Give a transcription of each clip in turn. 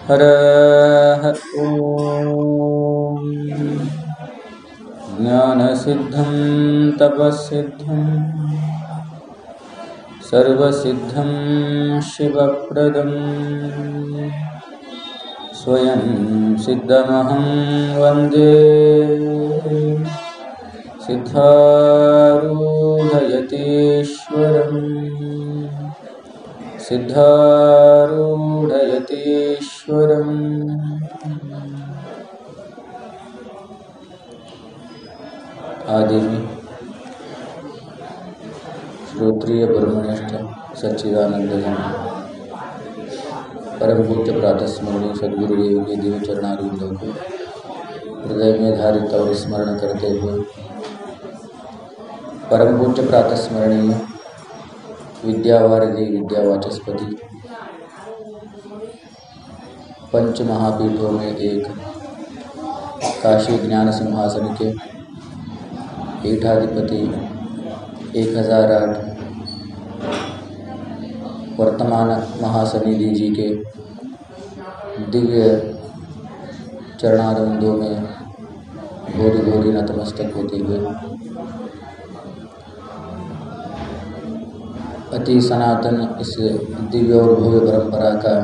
हरः ॐ। ज्ञानसिद्धं तपःसिद्धं सर्वसिद्धं शिवप्रदं स्वयं सिद्धमहं वन्दे सिद्धारूढयतीश्वरम् सिद्धारूढयतीश्वरम्। आदि में श्रोत्रिय ब्रह्मनिष्ठ सच्चिदानंद परम पूज्य प्रातः स्मरणीय सद्गुरुदेव के दिव्य चरणारविंदों को हृदय में धारित और स्मरण करते हुए परम पूज्य प्रातः स्मरणीय विद्यावारिधि विद्यावाचस्पति पंच महापीठों में एक काशी ज्ञान सिंहासन के पीठाधिपति 1008 वर्तमान महासनिधि जी के दिव्य चरणारविंदों में भोरी भोरी नतमस्तक होते हुए अति सनातन इस दिव्य और भव्य परंपरा का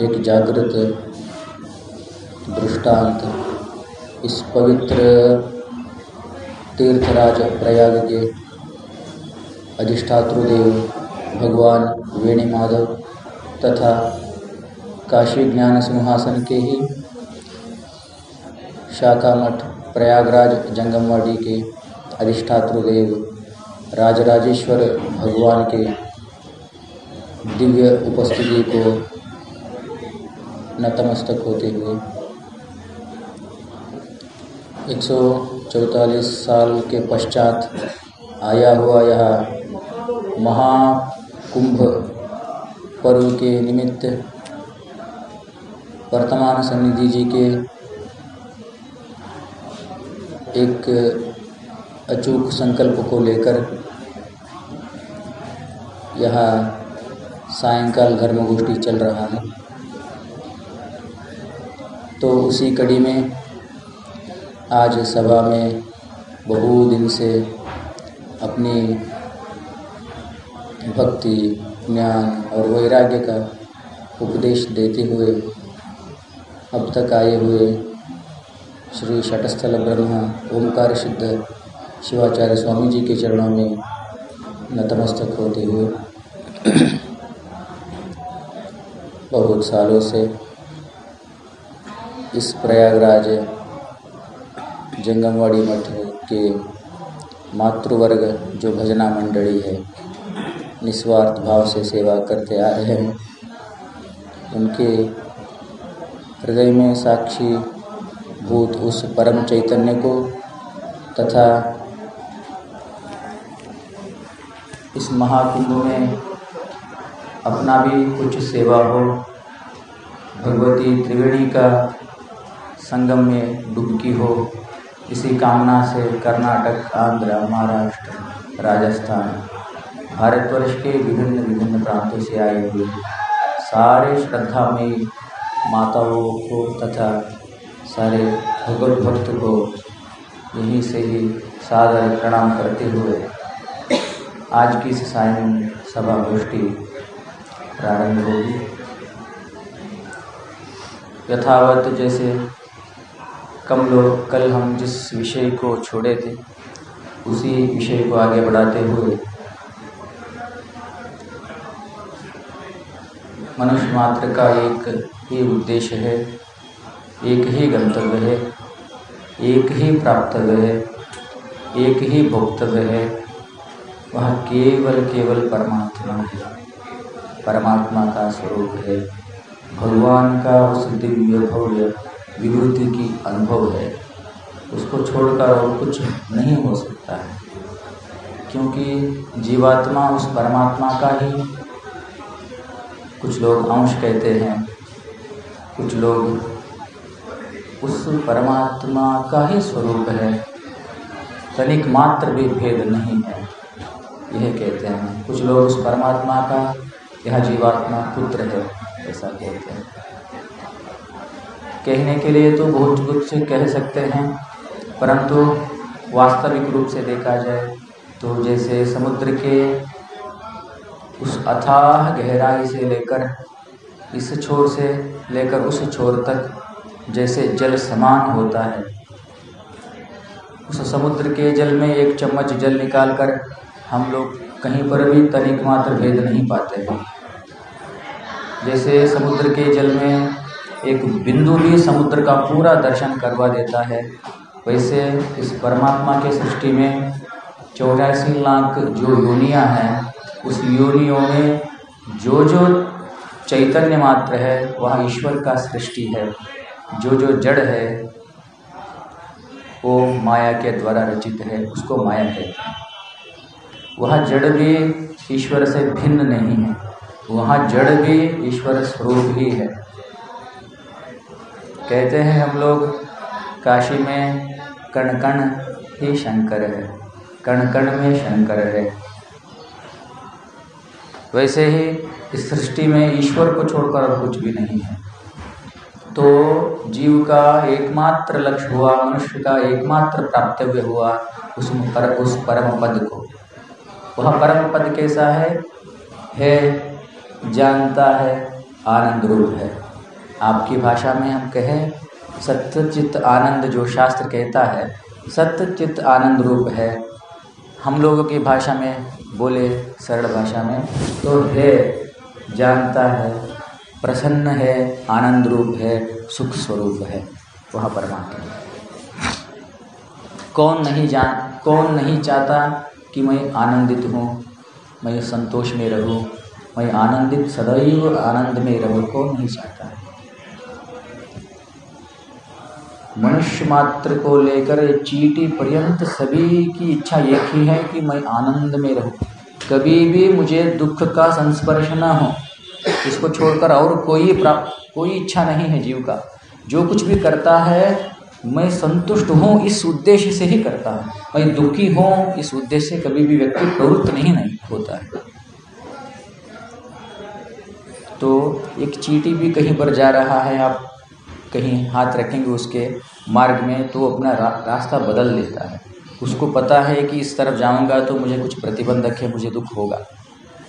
एक जागृत दृष्टांत इस पवित्र तीर्थराज प्रयाग के अधिष्ठातृदेव भगवान वेणुमाधव तथा काशी ज्ञान सिंहासन के ही शाखा मठ प्रयागराज जंगमवाड़ी के अधिष्ठातृदेव राजराजेश्वर भगवान के दिव्य उपस्थिति को नतमस्तक होते हुए 144 साल के पश्चात आया हुआ यह महाकुंभ पर्व के निमित्त वर्तमान सन्निधि जी के एक अचूक संकल्प को लेकर यहाँ सायंकाल धर्मगोष्ठी चल रहा है। तो उसी कड़ी में आज सभा में बहु दिन से अपनी भक्ति ज्ञान और वैराग्य का उपदेश देते हुए अब तक आए हुए श्री शटस्थल ब्रह्म ओमकार सिद्ध शिवाचार्य स्वामी जी के चरणों में नतमस्तक होते हुए बहुत सालों से इस प्रयागराज जंगमवाड़ी मठ के मातृवर्ग जो भजना मंडली है निस्वार्थ भाव से सेवा करते आ रहे हैं, उनके हृदय में साक्षी भूत उस परम चैतन्य को तथा इस महाकुंभ में अपना भी कुछ सेवा हो, भगवती त्रिवेणी का संगम में डुबकी हो, इसी कामना से कर्नाटक, आंध्र, महाराष्ट्र, राजस्थान, भारतवर्ष के विभिन्न विभिन्न प्रांतों से आए हुए सारे श्रद्धामयी माताओं को तथा सारे भगवत भक्त को यहीं से ही सादर प्रणाम करते हुए आज की सायं सभा गोष्ठी प्रारंभ होगी। यथावत जैसे कल हम जिस विषय को छोड़े थे उसी विषय को आगे बढ़ाते हुए मनुष्य मात्र का एक ही उद्देश्य है, एक ही गंतव्य है, एक ही प्राप्तव्य है, एक ही भोक्तव्य है, वह केवल परमात्मा है, परमात्मा का स्वरूप है, भगवान का उस दिव्य भव्य विभूति की अनुभव है। उसको छोड़कर और कुछ नहीं हो सकता है, क्योंकि जीवात्मा उस परमात्मा का ही कुछ लोग अंश कहते हैं, कुछ लोग उस परमात्मा का ही स्वरूप है, तनिक मात्र भी भेद नहीं है, यह कहते हैं। कुछ लोग उस परमात्मा का यह जीवात्मा पुत्र है, ऐसा कहते हैं। कहने के लिए तो बहुत कुछ कह सकते हैं, परंतु वास्तविक रूप से देखा जाए तो जैसे समुद्र के उस अथाह गहराई से लेकर इस छोर से लेकर उस छोर तक जैसे जल समान होता है, उस समुद्र के जल में एक चम्मच जल निकालकर हम लोग कहीं पर भी तनिक मात्र भेद नहीं पाते हैं। जैसे समुद्र के जल में एक बिंदु भी समुद्र का पूरा दर्शन करवा देता है, वैसे इस परमात्मा के सृष्टि में 84 लाख जो योनियां हैं, उस योनियों में जो जो चैतन्य मात्र है वह ईश्वर का सृष्टि है। जो जो जड़ है वो माया के द्वारा रचित है, उसको माया कहते हैं। वह जड़ भी ईश्वर से भिन्न नहीं है, वह जड़ भी ईश्वर स्वरूप ही है। कहते हैं हम लोग काशी में कण कण ही शंकर है, कण कण में शंकर है। वैसे ही इस सृष्टि में ईश्वर को छोड़कर और कुछ भी नहीं है। तो जीव का एकमात्र लक्ष्य हुआ, मनुष्य का एकमात्र प्राप्तव्य हुआ उस परम पद को। वह परम पद कैसा है जानता है, आनंद रूप है। आपकी भाषा में हम कहें सत्य चित्त आनंद, जो शास्त्र कहता है सत्य चित्त आनंद रूप है। हम लोगों की भाषा में बोले, सरल भाषा में तो है, जानता है, प्रसन्न है, आनंद रूप है, सुख स्वरूप है, वह परमात्मा है। कौन नहीं चाहता कि मैं आनंदित हूँ, मैं संतोष में रहूँ, मैं आनंदित सदैव आनंद में रहूँ, कौन नहीं चाहता है। मनुष्य मात्र को लेकर चींटी पर्यंत सभी की इच्छा एक ही है कि मैं आनंद में रहूं, कभी भी मुझे दुख का संस्पर्श न हो। इसको छोड़कर और कोई इच्छा नहीं है जीव का। जो कुछ भी करता है मैं संतुष्ट हूँ इस उद्देश्य से ही करता है, मैं दुखी हूँ इस उद्देश्य से कभी भी व्यक्ति प्रवृत्त नहीं होता है। तो एक चींटी भी कहीं पर जा रहा है, आप कहीं हाथ रखेंगे उसके मार्ग में तो अपना रास्ता बदल लेता है। उसको पता है कि इस तरफ जाऊंगा तो मुझे कुछ प्रतिबंधक है, मुझे दुख होगा।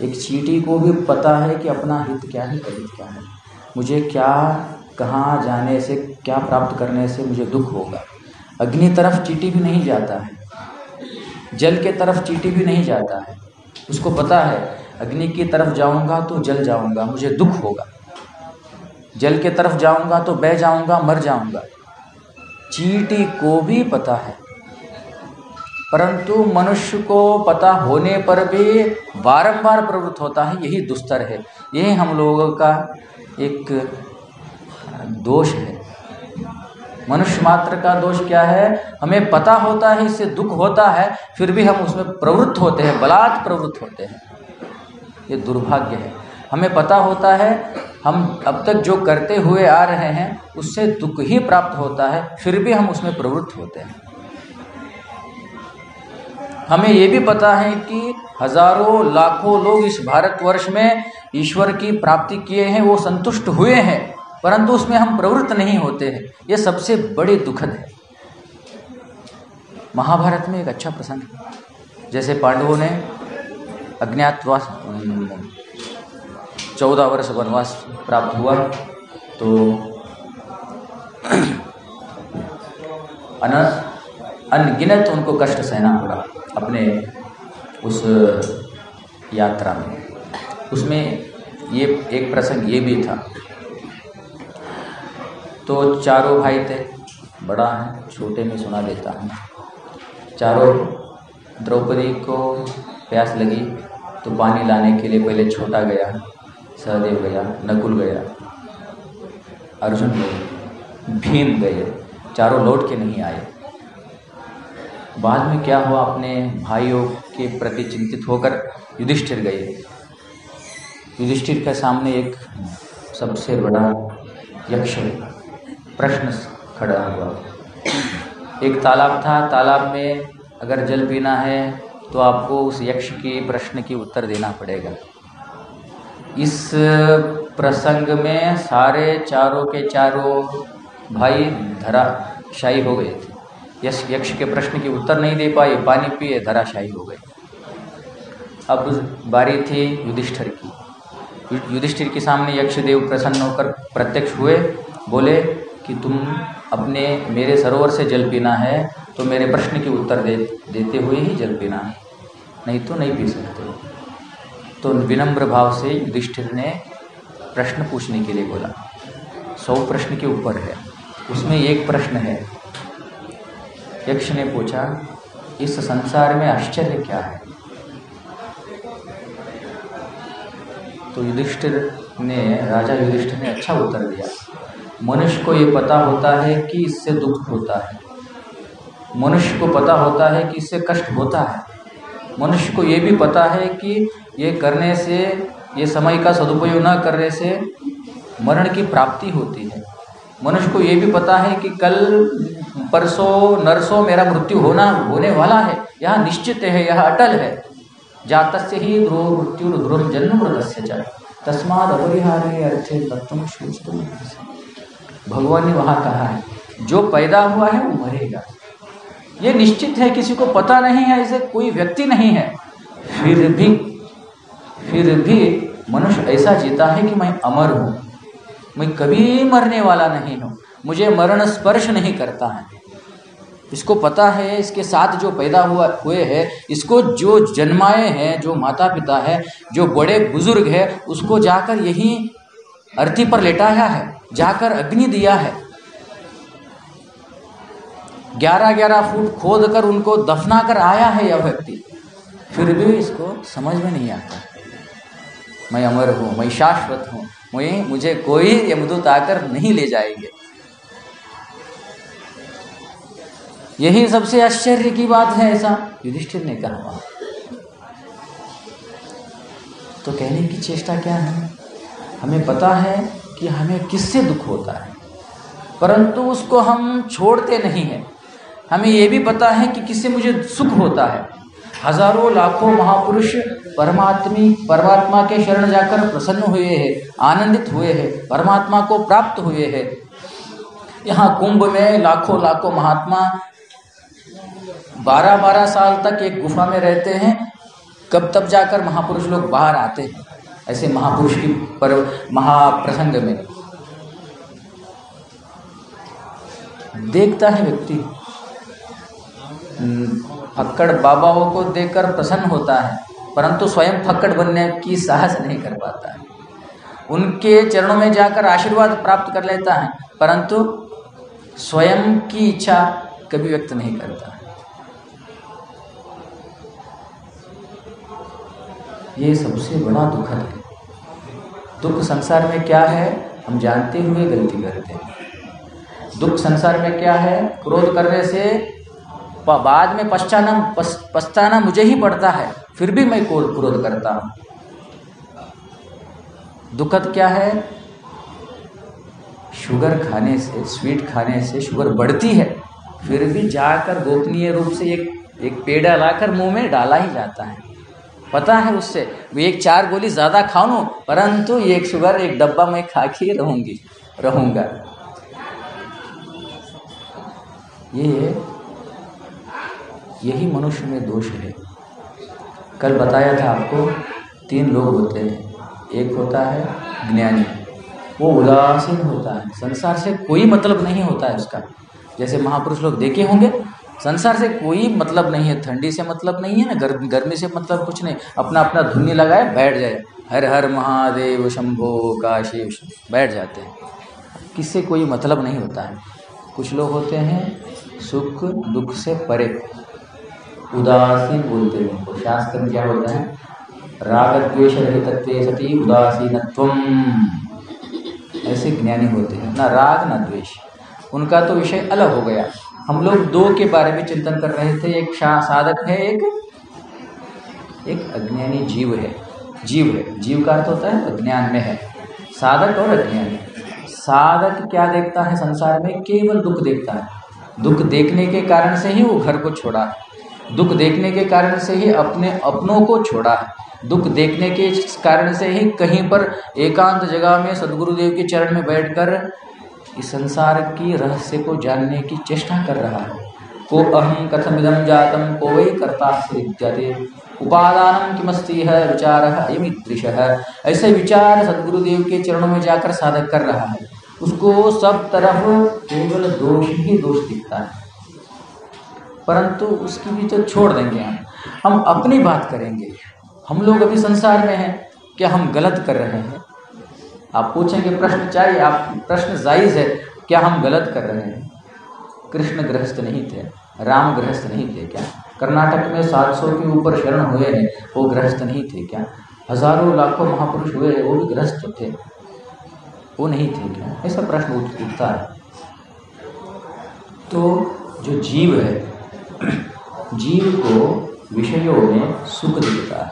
एक चींटी को भी पता है कि अपना हित क्या है, अहित क्या है, मुझे क्या कहाँ जाने से, क्या प्राप्त करने से मुझे दुख होगा। अग्नि तरफ चींटी भी नहीं जाता है, जल के तरफ चींटी भी नहीं जाता है। उसको पता है अग्नि की तरफ जाऊंगा तो जल जाऊंगा, मुझे दुख होगा। जल के तरफ जाऊंगा तो बह जाऊंगा, मर जाऊंगा। चींटी को भी पता है, परंतु मनुष्य को पता होने पर भी बारंबार प्रवृत्त होता है। यही दुस्तर है, यही हम लोगों का एक दोष है। मनुष्य मात्र का दोष क्या है, हमें पता होता है इससे दुख होता है, फिर भी हम उसमें प्रवृत्त होते हैं, बलात् प्रवृत्त होते हैं। ये दुर्भाग्य है। हमें पता होता है हम अब तक जो करते हुए आ रहे हैं उससे दुख ही प्राप्त होता है, फिर भी हम उसमें प्रवृत्त होते हैं। हमें ये भी पता है कि हजारों लाखों लोग इस भारतवर्ष में ईश्वर की प्राप्ति किए हैं, वो संतुष्ट हुए हैं, परंतु उसमें हम प्रवृत्त नहीं होते हैं। ये सबसे बड़े दुखद है। महाभारत में एक अच्छा प्रसंग है, जैसे पांडवों ने अज्ञातवास 14 वर्ष वनवास प्राप्त हुआ तो अनगिनत उनको कष्ट सहना पड़ा अपने उस यात्रा में। उसमें ये एक प्रसंग ये भी था। तो चारों भाई थे, बड़ा है छोटे में सुना देता हूँ। चारों, द्रौपदी को प्यास लगी तो पानी लाने के लिए पहले छोटा गया, सहदेव गया, नकुल गया, अर्जुन गए, भीम गए, चारों लौट के नहीं आए। बाद में क्या हुआ, अपने भाइयों के प्रति चिंतित होकर युधिष्ठिर गए। युधिष्ठिर के सामने एक सबसे बड़ा यक्ष प्रश्न खड़ा हुआ। एक तालाब था, तालाब में अगर जल पीना है तो आपको उस यक्ष के प्रश्न की उत्तर देना पड़ेगा। इस प्रसंग में सारे चारों के चारों भाई धराशायी हो गए थे। यक्ष के प्रश्न के उत्तर नहीं दे पाए, पानी पिए, धराशायी हो गए। अब बारी थी युधिष्ठिर की। युधिष्ठिर के सामने यक्षदेव प्रसन्न होकर प्रत्यक्ष हुए, बोले कि तुम अपने मेरे सरोवर से जल पीना है तो मेरे प्रश्न के उत्तर देते हुए ही जल पीना है, नहीं तो नहीं पी सकते। तो विनम्र भाव से युधिष्ठिर ने प्रश्न पूछने के लिए बोला। 100 प्रश्न के ऊपर है, उसमें एक प्रश्न है। यक्ष ने पूछा, इस संसार में आश्चर्य क्या है? तो राजा युधिष्ठिर ने अच्छा उत्तर दिया। मनुष्य को ये पता होता है कि इससे दुख होता है, मनुष्य को पता होता है कि इससे कष्ट होता है, मनुष्य को ये भी पता है कि ये करने से, ये समय का सदुपयोग न करने से मरण की प्राप्ति होती है। मनुष्य को ये भी पता है कि कल परसों नरसों मेरा मृत्यु होने वाला है, यह निश्चित है, यह अटल है। जातस्य ही ध्रुव मृत्यु ध्रुव जन्म मृतस्य च तस्माद् अपरिहार्य अर्थे तत्त्वं सूचितम्। भगवान ने वहाँ कहा है, जो पैदा हुआ है वो मरेगा, ये निश्चित है, किसी को पता नहीं है, ऐसे कोई व्यक्ति नहीं है। फिर भी मनुष्य ऐसा जीता है कि मैं अमर हूँ, मैं कभी मरने वाला नहीं हूँ, मुझे मरण स्पर्श नहीं करता है। इसको पता है, इसके साथ जो पैदा हुए हैं, इसको जो जन्माए हैं, जो माता पिता है, जो बड़े बुजुर्ग है, उसको जाकर यही अर्थी पर लेटाया है, जाकर अग्नि दिया है, 11-11 फुट खोद कर उनको दफना कर आया है यह व्यक्ति। फिर भी इसको समझ में नहीं आता, मैं अमर हूँ, मैं शाश्वत हूँ, मुझे कोई यमदूत आकर नहीं ले जाएंगे। यही सबसे आश्चर्य की बात है, ऐसा युधिष्ठिर ने कहा। तो कहने की चेष्टा क्या है, हमें पता है कि हमें किससे दुख होता है, परंतु उसको हम छोड़ते नहीं हैं। हमें ये भी पता है कि किससे मुझे सुख होता है। हजारों लाखों महापुरुष परमात्मा के शरण जाकर प्रसन्न हुए हैं, आनंदित हुए हैं, परमात्मा को प्राप्त हुए हैं। यहाँ कुंभ में लाखों लाखों महात्मा 12-12 साल तक एक गुफा में रहते हैं, कब तब जाकर महापुरुष लोग बाहर आते हैं। ऐसे महापुरुष की महाप्रसंग में देखता है व्यक्ति, फक्कड़ बाबाओं को देखकर प्रसन्न होता है, परंतु स्वयं फक्कड़ बनने की साहस नहीं कर पाता है। उनके चरणों में जाकर आशीर्वाद प्राप्त कर लेता है, परंतु स्वयं की इच्छा कभी व्यक्त नहीं करता। ये सबसे बड़ा दुखद है। दुख संसार में क्या है, हम जानते हुए गलती करते हैं। दुख संसार में क्या है, क्रोध करने से बाद में पछताना मुझे ही पड़ता है, फिर भी मैं क्रोध करता हूँ। दुखद क्या है, शुगर खाने से, स्वीट खाने से शुगर बढ़ती है, फिर भी जाकर गोपनीय रूप से एक पेड़ा लाकर मुंह में डाला ही जाता है। पता है उससे वो 1-4 गोली ज़्यादा खाऊं, परंतु एक शुगर, एक डब्बा मैं खा के रहूँगा। यही मनुष्य में दोष है। कल बताया था आपको, 3 लोग होते हैं। एक होता है ज्ञानी, वो उदासीन होता है, संसार से कोई मतलब नहीं होता है उसका। जैसे महापुरुष लोग देखे होंगे, संसार से कोई मतलब नहीं है, ठंडी से मतलब नहीं है ना, गर्मी से मतलब कुछ नहीं, अपना अपना धुनी लगाए बैठ जाए, हर हर महादेव शंभो काशी, बैठ जाते हैं, किससे कोई मतलब नहीं होता है। कुछ लोग होते हैं सुख दुख से परे, उदासीन बोलते हैं उनको। शास्त्र में क्या होता है, राग द्वेष रहितत्वे सति उदासीनत्वम, ऐसे ज्ञानी होते हैं, ना राग ना द्वेष, उनका तो विषय अलग हो गया। हम लोग 2 के बारे में चिंतन कर रहे थे, एक साधक है, एक अज्ञानी जीव है। जीव का अर्थ होता है अज्ञान में है, साधक और अज्ञानी। साधक क्या देखता है संसार में, केवल दुख देखता है। दुख देखने के कारण से ही वो घर को छोड़ा, दुख देखने के कारण से ही अपने अपनों को छोड़ा है। दुख देखने के कारण से ही कहीं पर एकांत जगह में सद्गुरुदेव के चरण में बैठकर इस संसार की रहस्य को जानने की चेष्टा कर रहा है। को अहम कथमिदं जातम को वै कर्तास्ति विद्यते उपादानम किमस्ति है विचारः अयमिदृशः। ऐसे विचार सद्गुरुदेव के चरणों में जाकर साधक कर रहा है। उसको सब तरफ केवल दोष ही दोष दिखता है, परंतु उसकी भी तो छोड़ देंगे हम अपनी बात करेंगे। हम लोग अभी संसार में हैं, क्या हम गलत कर रहे हैं? आप पूछेंगे प्रश्न चाहिए, आप प्रश्न जायज़ है, क्या हम गलत कर रहे हैं? कृष्ण गृहस्थ नहीं थे, राम गृहस्थ नहीं थे क्या? कर्नाटक में 700 के ऊपर शरण हुए हैं, वो गृहस्थ नहीं थे क्या? हजारों लाखों महापुरुष हुए, वो भी गृहस्थ थे, वो नहीं थे क्या? ऐसा प्रश्न उठता है। तो जो जीव है, जीव को विषयों में सुख दिखता है।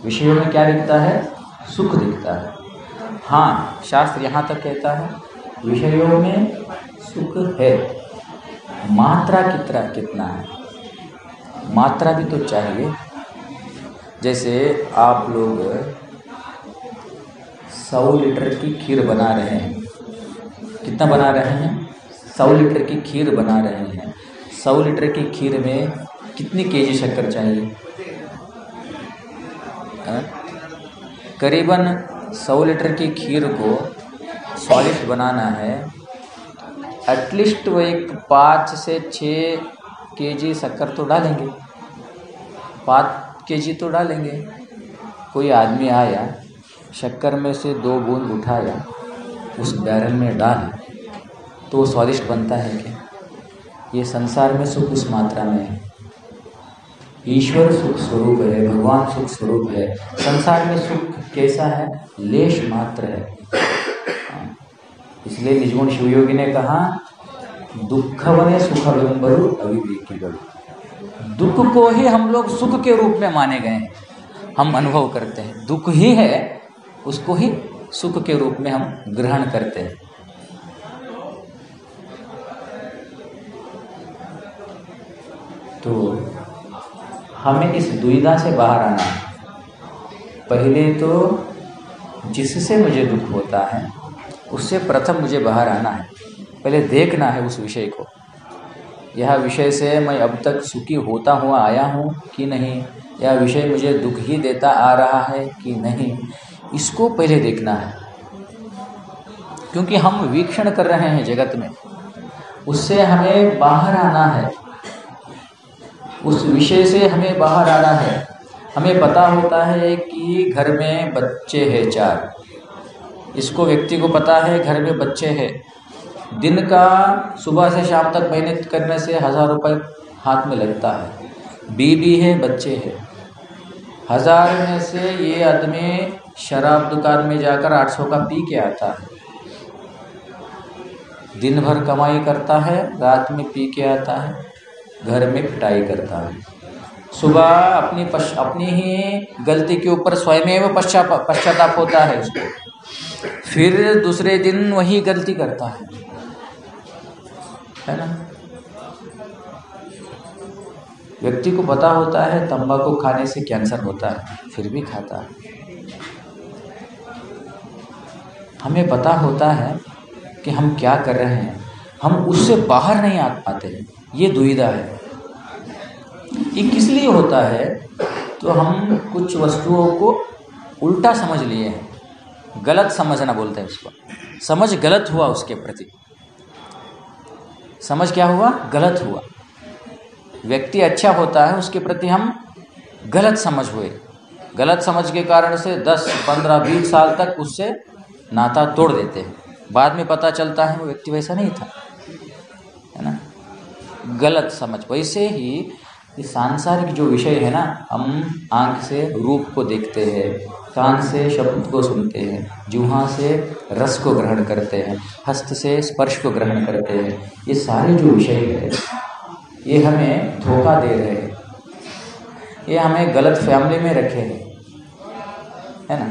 विषयों में क्या दिखता है? सुख दिखता है। हाँ, शास्त्र यहाँ तक कहता है विषयों में सुख है, मात्रा कितना है? मात्रा भी तो चाहिए। जैसे आप लोग 100 लीटर की खीर बना रहे हैं, कितना बना रहे हैं? 100 लीटर की खीर बना रहे हैं। 100 लीटर की खीर में कितनी केजी शक्कर चाहिए? करीबन 100 लीटर की खीर को स्वादिष्ट बनाना है, एटलीस्ट वो एक 5 से 6 केजी शक्कर तो डालेंगे, 5 केजी तो डालेंगे। कोई आदमी आया, शक्कर में से 2 बूंद उठाया, उस बैरल में डाला, तो वो स्वादिष्ट बनता है क्या? ये संसार में सुख उस मात्रा में है। ईश्वर सुख स्वरूप है, भगवान सुख स्वरूप है। संसार में सुख कैसा है? लेश मात्र है। इसलिए निजगुण शिवयोगी ने कहा दुखवने सुख विलंबरु अविवेकी गणु। दुख को ही हम लोग सुख के रूप में माने गए हैं, हम अनुभव करते हैं। दुख ही है, उसको ही सुख के रूप में हम ग्रहण करते हैं। तो हमें इस दुविधा से बाहर आना है। पहले तो जिससे मुझे दुख होता है उससे प्रथम मुझे बाहर आना है। पहले देखना है उस विषय को, यह विषय से मैं अब तक सुखी होता हुआ आया हूँ कि नहीं, यह विषय मुझे दुख ही देता आ रहा है कि नहीं, इसको पहले देखना है। क्योंकि हम वीक्षण कर रहे हैं जगत में, उससे हमें बाहर आना है, उस विषय से हमें बाहर आना है। हमें पता होता है कि घर में बच्चे हैं 4, इसको व्यक्ति को पता है घर में बच्चे हैं। दिन का सुबह से शाम तक मेहनत करने से 1000 रुपये हाथ में लगता है। बीवी है, बच्चे हैं। 1000 में से ये आदमी शराब दुकान में जाकर 800 का पी के आता है। दिन भर कमाई करता है, रात में पी के आता है, घर में पिटाई करता है। सुबह अपनी ही गलती के ऊपर स्वयं पश्चाताप होता है उसको, फिर दूसरे दिन वही गलती करता है ना। व्यक्ति को पता होता है तंबाकू खाने से कैंसर होता है, फिर भी खाता है। हमें पता होता है कि हम क्या कर रहे हैं, हम उससे बाहर नहीं आ पाते हैं। ये दुविधा है। ये किस लिए होता है? तो हम कुछ वस्तुओं को उल्टा समझ लिए हैं, गलत समझना बोलते हैं उसको। समझ गलत हुआ उसके प्रति, समझ क्या हुआ? गलत हुआ। व्यक्ति अच्छा होता है, उसके प्रति हम गलत समझ हुए। गलत समझ के कारण से 10, 15, 20 साल तक उससे नाता तोड़ देते हैं। बाद में पता चलता है वो व्यक्ति वैसा नहीं था, है ना। गलत समझ। वैसे ही इस सांसारिक जो विषय है ना, हम आँख से रूप को देखते हैं, कान से शब्द को सुनते हैं, जिह्वा से रस को ग्रहण करते हैं, हस्त से स्पर्श को ग्रहण करते हैं। ये सारे जो विषय है ये हमें धोखा दे रहे हैं, ये हमें गलत फैमिली में रखे हैं, है ना।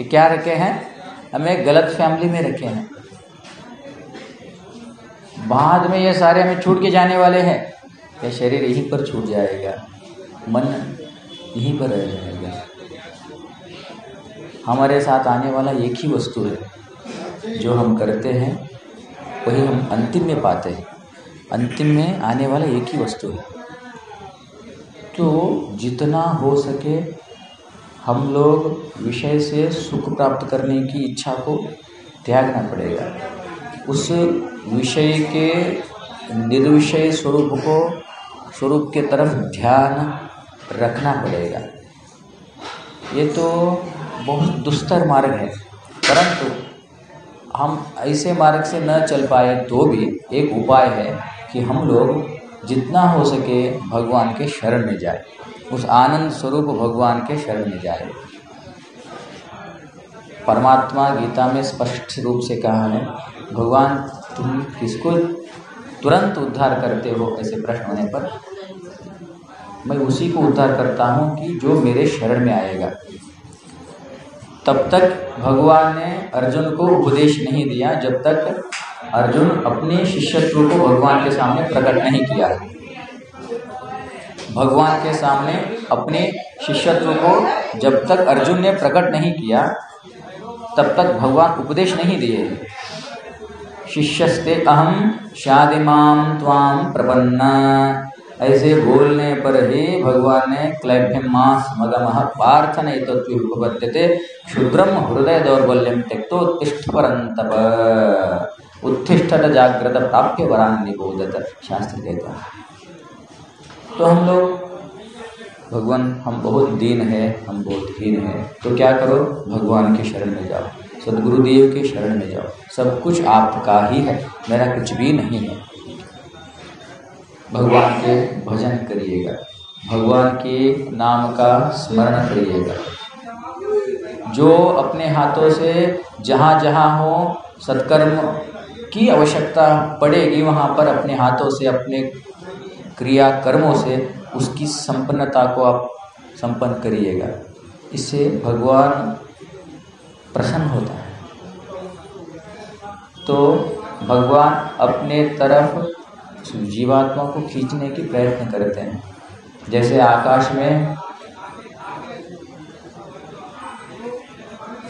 ये क्या रखे हैं? हमें गलत फैमिली में रखे हैं। बाद में ये सारे हमें छूट के जाने वाले हैं। या शरीर यहीं पर छूट जाएगा, मन यहीं पर रह जाएगा। हमारे साथ आने वाला एक ही वस्तु है, जो हम करते हैं वही हम अंतिम में पाते हैं। अंतिम में आने वाला एक ही वस्तु है। तो जितना हो सके हम लोग विषय से सुख प्राप्त करने की इच्छा को त्यागना पड़ेगा। उस विषय के निर्विषय स्वरूप के तरफ ध्यान रखना पड़ेगा। ये तो बहुत दुस्तर मार्ग है, परंतु हम ऐसे मार्ग से न चल पाए तो भी एक उपाय है कि हम लोग जितना हो सके भगवान के शरण में जाए, उस आनंद स्वरूप भगवान के शरण में जाए। परमात्मा गीता में स्पष्ट रूप से कहा है, भगवान तुम किसको तुरंत उद्धार करते हो? ऐसे प्रश्न होने पर मैं उसी को उद्धार करता हूँ कि जो मेरे शरण में आएगा। तब तक भगवान ने अर्जुन को उपदेश नहीं दिया जब तक अर्जुन अपने शिष्यत्व को भगवान के सामने प्रकट नहीं किया। भगवान के सामने अपने शिष्यत्व को जब तक अर्जुन ने प्रकट नहीं किया तब तक भगवान उपदेश नहीं दिए। शिष्यस्ते अहम शादिमाम त्वाम प्रपन्ना, ऐसे बोलने पर ही भगवान ने क्लैभ्यमास मदमः पार्थन एतद्विपपद्यते क्षुद्रम हृदय दौर्बल्यम त्यक्तोत्तिष्ठ परन्तप उत्तिष्ठत जाग्रत प्राप्य वरान निबोधत, शास्त्र कहता है। तो हम लोग भगवान हम बहुत दीन है, हम बहुत हीन है, तो क्या करो? भगवान के शरण में जाओ, सद्गुरुदेव के शरण में जाओ। सब कुछ आपका ही है, मेरा कुछ भी नहीं है। भगवान के भजन करिएगा, भगवान के नाम का स्मरण करिएगा। जो अपने हाथों से जहाँ जहाँ हो सत्कर्म की आवश्यकता पड़ेगी वहाँ पर अपने हाथों से अपने क्रिया कर्मों से उसकी संपन्नता को आप संपन्न करिएगा। इससे भगवान प्रसन्न होता है। तो भगवान अपने तरफ जीवात्मा को खींचने की प्रयत्न करते हैं। जैसे आकाश में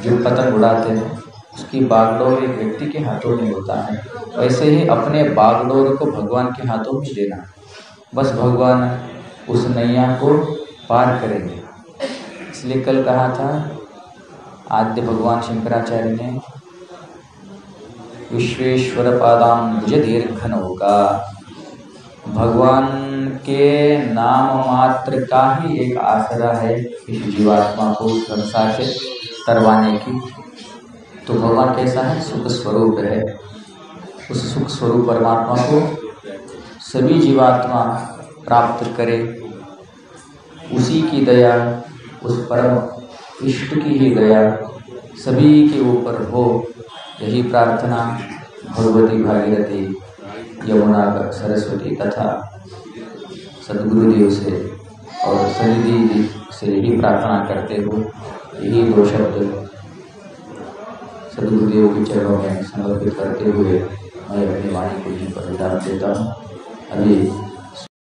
जो पतंग उड़ाते हैं उसकी बागडोर एक व्यक्ति के हाथों में होता है, वैसे ही अपने बागडोर को भगवान के हाथों में देना। बस भगवान उस नैया को पार करेंगे। इसलिए कल कहा था आद्य भगवान शंकराचार्य ने, विश्वेश्वर पादाम्बुज दीर्घनौका, भगवान के नाम मात्र का ही एक आसरा है इस जीवात्मा को संसार से तरवाने की। तो भगवान कैसा है? सुख स्वरूप है। उस सुख स्वरूप परमात्मा को सभी जीवात्मा प्राप्त करे, उसी की दया, उस परम इष्ट की ही दया सभी के ऊपर हो, यही प्रार्थना भगवती भागीरथी, यमुना सरस्वती तथा सद्गुरुदेव से और सनिधि जी से यही प्रार्थना करते हो। यही दो शब्द सद्गुरुदेव के चरणों में समर्पित करते हुए मैं अपनी वाणी को यहीं पर विराम देता हूँ। अभी